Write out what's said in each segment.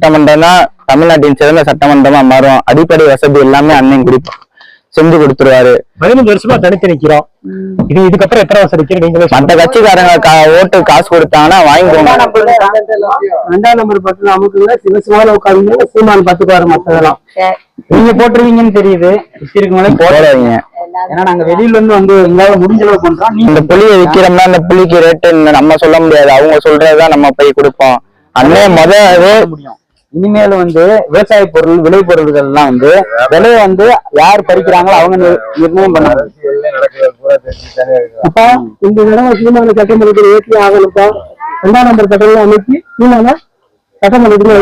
சட்டமன்றம் தான் தமிழ்நாட்டின் சிறந்த சட்டமன்றமா மாறும். அடிப்படை வசதி எல்லாமே அண்ணன் செஞ்சு கொடுத்துருவாரு. 15 வருஷமா தனித்து நிக்கிறோம். இதுக்கப்புறம் எத்தனை வருஷம் நிக்கிறோம்? நீங்களே மற்ற கட்சிக்காரங்க ஓட்டு காசு கொடுத்தாங்கன்னா வாங்கிக்கோங்க. 2ஆம் நம்பர் பட்டு நமக்கு சிவசிவால உட்காந்து சீமான் பாத்துக்குவாரு. மத்ததெல்லாம் நீங்க போட்டுருவீங்கன்னு தெரியுது. போடாதீங்க. ஏன்னா நாங்க வெளியில வந்து எங்களால முடிஞ்ச அளவு பண்றோம். இந்த புளியை விக்கிறோம்னா அந்த புளிக்கு ரேட்டு நம்ம சொல்ல முடியாது. அவங்க சொல்றதுதான் நம்ம போய் கொடுப்போம். அண்ணே முடியும். இனிமேல் விவசாய பொருள் விளை பொருள்கள் எல்லாம் விலையை யார் பறிக்கிறாங்களோ அவங்க நிர்ணயம் பண்ணாங்க. அப்பா இந்த தடவை சீமான சட்டமன்றத்தில் ஏற்றி ஆகணும்ப்பா. 2ஆம் நம்பர் கட்டளை அமைச்சு சீமான சட்டமன்றத்துல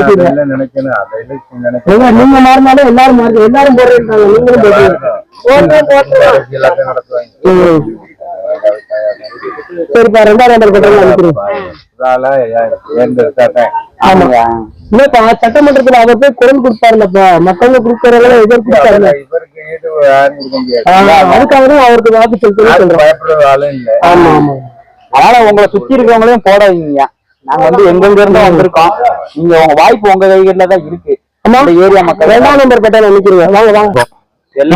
நீங்க மாறினாலும் எல்லாரும் எல்லாரும் போடுறாங்க. நீங்களும் சரிப்பா 2ஆம் நம்பர் கட்டளை அமைக்கிறேன். இல்லப்பா சட்டமன்றத்துல அவர் போய் குரல் கொடுப்பாருல்லப்பா. மக்கள் கொடுக்கறவங்க எதிர் கொடுத்தாருல. அதுக்காகதான் அவருக்கு வாக்கு சொல்றேன். ஆமா ஆமா. அதனால உங்களை சுத்தி இருக்கிறவங்களையும் போடாதீங்க. நாங்க எங்க இருந்தும் வந்திருக்கோம். நீங்க உங்க வாய்ப்பு உங்க கைகள்ல தான் இருக்கு. ஏரியா மக்கள் 2ஆம் நம்பர் கட்டளை அமைக்கிறீங்க. வாங்க வாங்க.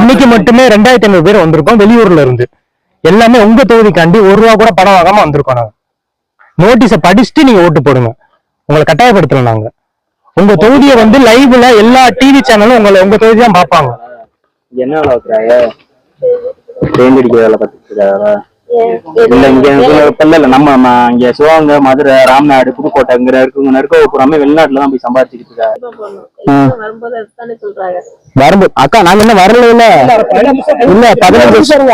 இன்னைக்கு மட்டுமே 2500 பேர் வந்திருக்கோம் வெளியூர்ல இருந்து. எல்லாமே உங்க தொகுதிக்காண்டி 1 ரூபா கூட பணம் வாங்காம வந்திருக்கோம். நாங்க நோட்டீஸை படிச்சுட்டு நீங்க ஓட்டு போடுங்க. உங்களை கட்டாயப்படுத்தல. நாங்க உங்க தொகுதியை லைவ்ல எல்லா டிவி சேனலும் உங்க தொகுதி தான் பாப்பாங்க. என்ன பெயிண்ட் அடிக்கிற வேலை பார்த்துட்டு இல்ல இங்க நம்ம இங்க சிவகங்கை, மதுரை, ராம்நாடு, புதுக்கோட்டை இங்க இருக்க பூராமே வெளிநாட்டுலதான் போய் சம்பாதிச்சுக்கிட்டு இருக்காங்க. வரும்போது அக்கா நாங்க என்ன வரல இல்ல 15 வருஷம்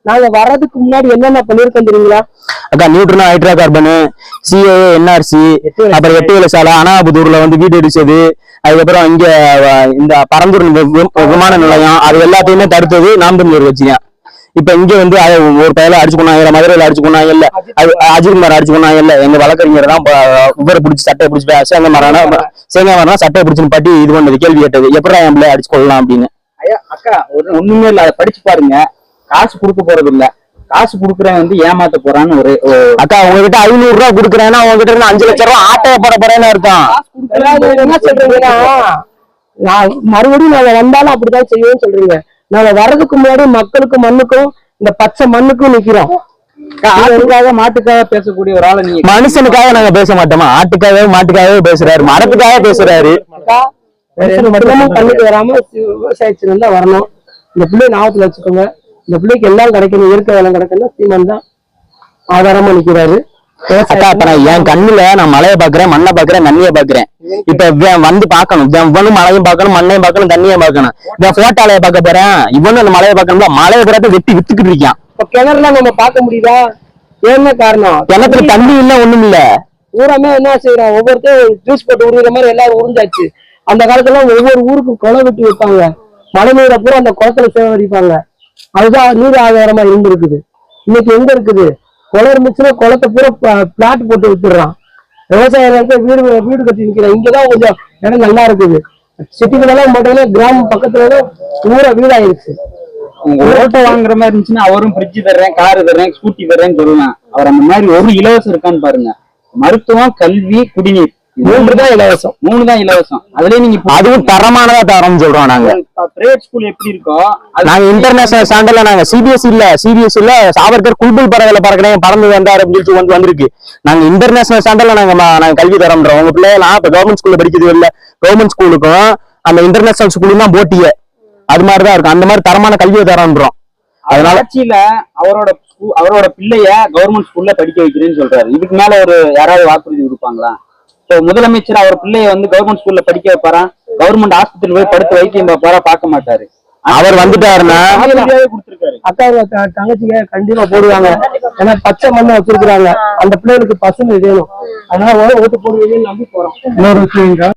நாங்க வர்றதுக்கு முன்னாடி என்னென்ன பண்ணிருக்கோம் தெரியுங்களா அக்கா? Neutron, hydra carbon, CA, NRC, அப்புறம் 8 வேலை சாலை, அனாபுதூர்ல வீடு அடிச்சது. அதுக்கப்புறம் இங்க இந்த பரந்தூர் விமான நிலையம் அது எல்லாத்தையுமே தடுத்தது நாம் தமிழர் கட்சியா. இப்ப இங்க ஒரு பயில அடிச்சுக்கொண்டாங்க, மதுரையில அடிச்சுக்கொண்டாங்க இல்ல, அஜித்குமார் அடிச்சுக்கொண்டாங்க இல்ல. எங்க வழக்கறிஞர் தான் இவரை பிடிச்சி சட்டையை பிடிச்சிட்டு சேங்கமாரனா சட்டையை பிடிச்சுன்னு பாட்டி இது பண்ணது கேள்வி கேட்டது. எப்படி என் பிள்ளை அடிச்சு கொள்ளலாம் அப்படின்னு. அக்கா ஒண்ணுமே இல்ல, அதை படிச்சு பாருங்க. காசு கொடுக்க போறது இல்ல, காசு குடுக்குறேன் ஏமாத்த போறான்னு ஒரு அக்கா உங்ககிட்ட 500 ரூபா குடுக்குறேன்னா உங்ககிட்ட இருந்து 5 லட்சம் ரூபாய் ஆட்டைய போட போறேன்னு அர்த்தம். என்ன சொல்றீங்கன்னா மறுபடியும் நாங்க வந்தாலும் அப்படிதான் செய்வோம்னு சொல்றீங்க. நாங்க வர்றதுக்கு முன்னாடி மக்களுக்கும் மண்ணுக்கும் இந்த பச்சை மண்ணுக்கும் நிக்கிறோம். ஆட்டுக்காக மாட்டுக்காக பேசக்கூடிய ஒரு ஆளு நீங்க. மனுஷனுக்காக நாங்க பேச மாட்டோமா? ஆட்டுக்காகவே மாட்டுக்காகவே பேசுறாரு, மரத்துக்காக பேசுறாரு. பண்ணிட்டு வராம விவசாயத்துல தான் வரணும். இந்த பிள்ளைய ஞாபகத்துல வச்சுக்கோங்க. இந்த பிள்ளைக்கு எல்லாம் கிடைக்கணும், இயற்கை வளம் கிடைக்கணும். சீமான் தான் ஆதாரமா நிக்கிறாரு. அக்கா இப்ப என் கண்ணுல நான் மலையை பாக்குறேன், மண்ணை பாக்குறேன், தண்ணியை பாக்குறேன். இப்ப பாக்கணும், இவனும் மலையும் பார்க்கணும், மண்ணையும் பார்க்கணும், தண்ணியை பார்க்கணும். இவன் போட்டாலைய பார்க்க போறேன், இவனும் அந்த மலையை பார்க்கணும்ல. மலையை பிறகு வெட்டி வித்துக்கிட்டு இருக்கான். இப்ப கிணறுலாம் நம்ம பார்க்க முடியுதா? என்ன காரணம்? கிணத்துல தண்ணி இல்ல, ஒண்ணும் இல்ல. ஊரமே என்ன செய்யறோம், ஒவ்வொருத்தரும் ஜூஸ் போட்டு உருகிற மாதிரி எல்லாரும் உறிஞ்சாச்சு. அந்த காலத்துல ஒவ்வொரு ஊருக்கும் குளம் வெட்டி வைப்பாங்க. மழை நீரை பூரா அந்த குளத்துல சேகரிப்பாங்க. அதுதான் நீர் ஆதாரமா இருந்திருக்குது. இன்னைக்கு எங்க இருக்குது? குளம் இருந்துச்சுன்னா குளத்தை பூரா பிளாட் போட்டு வித்துடுறான். விவசாயிகளுக்கு வீடு கட்டி நிற்கிறான். இங்கதான் கொஞ்சம் இடம் நல்லா இருக்குது. சிட்டிகளெல்லாம் போட்டோம்னா கிராமம் பக்கத்துல ஊரா வீடாயிருச்சு. உங்க ஓட்டை வாங்குற மாதிரி இருந்துச்சுன்னா அவரும் ஃப்ரிட்ஜ் தர்றேன், காரு தர்றேன், ஸ்கூட்டி தர்றேன்னு சொல்லுவேன். அவர் அந்த மாதிரி ஒரு இலவசம் இருக்கான்னு பாருங்க. மருத்துவம், கல்வி, குடிநீர் 3 தான் இலவசம். 3 தான் இலவசம். அதுலயே நீங்க அதுவும் தரமானதா தரோம்னு சொல்றோம். நாங்க பிரைவேட் ஸ்கூல் எப்படி இருக்கோ நாங்க இன்டர்நேஷனல் ஸ்டாண்டர்ட்ல நாங்க சிபிஎஸ்இ இல்ல சாவர்கர் குல்புல் பறவைல பறக்கிறேன் பறந்து வந்தாரு அப்படின்னு சொல்லி வந்திருக்கு. நாங்க இன்டர்நேஷனல் ஸ்டாண்டர்ட்ல நாங்க கல்வி தரோம்ன்றோம். உங்க பிள்ளைலாம் இப்ப கவர்மெண்ட் ஸ்கூல்ல படிக்கிறது இல்ல, கவர்மெண்ட் ஸ்கூலுக்கும் அந்த இன்டர்நேஷனல் ஸ்கூலுக்கும் தான் போட்டியே. அது மாதிரிதான் இருக்கும். அந்த மாதிரி தரமான கல்வியை தரோம்ன்றோம். அதனால ஆட்சியில அவரோட பிள்ளைய கவர்மெண்ட் ஸ்கூல்ல படிக்க வைக்கிறேன்னு சொல்றாரு. இதுக்கு மேல யாராவது வாக்குறுதி கொடுப்பாங்களா? முதலமைச்சர் அவர் பிள்ளைய கவர்மெண்ட் ஸ்கூல்ல படிக்க வைப்பாரா? கவர்மெண்ட் ஆஸ்பத்திரி போய் படுத்து வைத்தியம் பார்ப்பாரா? பார்க்க மாட்டாரு. அவர் வந்துட்டாருன்னா அக்கா தங்கச்சிங்க கண்டிப்பா போடுவாங்க. ஏன்னா பச்சை மண்ணை வச்சிருக்கிறாங்க. அந்த பிள்ளைகளுக்கு பசுமை வேணும். அதனால ஓட்டு போடுவீங்கன்னு நம்பி போறோம். இன்னொரு விஷயம்